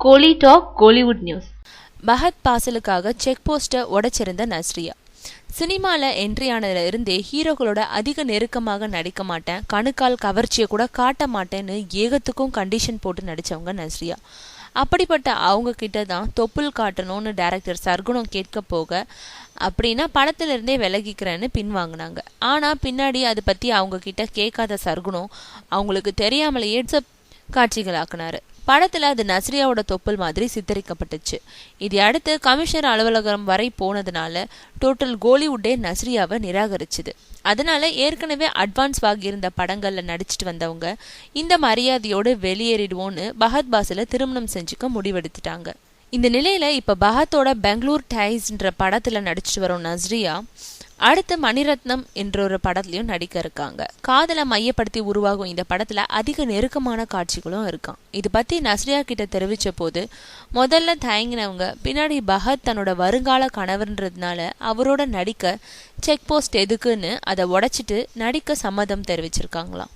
கோலி talk Kollywood news. Fahadh பாசலுக்காக check போஸ்ட்டை உடைச்சிருந்த நஸ்ரியா. சினிமாவில் என்ட்ரி ஆனதுல இருந்தே ஹீரோக்களோட அதிக நெருக்கமாக நடிக்க மாட்டேன், கணுக்கால் கவர்ச்சியை கூட காட்ட மாட்டேன்னு ஏகத்துக்கும் கண்டிஷன் போட்டு நடித்தவங்க நஸ்ரியா. அப்படிப்பட்ட அவங்க கிட்ட தான் தொப்புள் காட்டணும்னு டைரக்டர் சர்குணம் கேட்க போக அப்படின்னா படத்திலிருந்தே விலகிக்கிறேன்னு பின்வாங்கினாங்க. ஆனால் பின்னாடி அதை பற்றி அவங்க கிட்ட கேட்காத சர்குணம் அவங்களுக்கு தெரியாமலேயே காட்சிகளாக்குனாரு. படத்துல அது நஸ்ரியாவோட தொப்புள் மாதிரி சித்தரிக்கப்பட்டுச்சு. இதை அடுத்து கமிஷனர் அலுவலகம் வரை போனதுனால டோட்டல் கோலிவுட்டே நஸ்ரியாவை நிராகரிச்சுது. அதனால ஏற்கனவே அட்வான்ஸ் வாங்கியிருந்த படங்கள்ல நடிச்சிட்டு வந்தவங்க இந்த மரியாதையோடு வெளியேறிடுவோன்னு பஹத் பாசில திருமணம் செஞ்சுக்க முடிவெடுத்துட்டாங்க. இந்த நிலையில இப்ப பஹத்தோட பெங்களூர் டைஸ்ன்ற படத்துல நடிச்சிட்டு வரும் நஸ்ரியா அடுத்து மணிரத்னம் என்ற ஒரு படத்துலயும் நடிக்க இருக்காங்க. காதலை மையப்படுத்தி உருவாகும் இந்த படத்துல அதிக நெருக்கமான காட்சிகளும் இருக்கான். இது பத்தி நஸ்ரியா கிட்ட தெரிவிச்ச போது முதல்ல தயங்கினவங்க பின்னாடி பஹத் தன்னோட வருங்கால கணவர்ன்றதுனால அவரோட நடிக்க செக் போஸ்ட் எதுக்குன்னு அதை உடைச்சிட்டு நடிக்க சம்மதம் தெரிவிச்சிருக்காங்களாம்.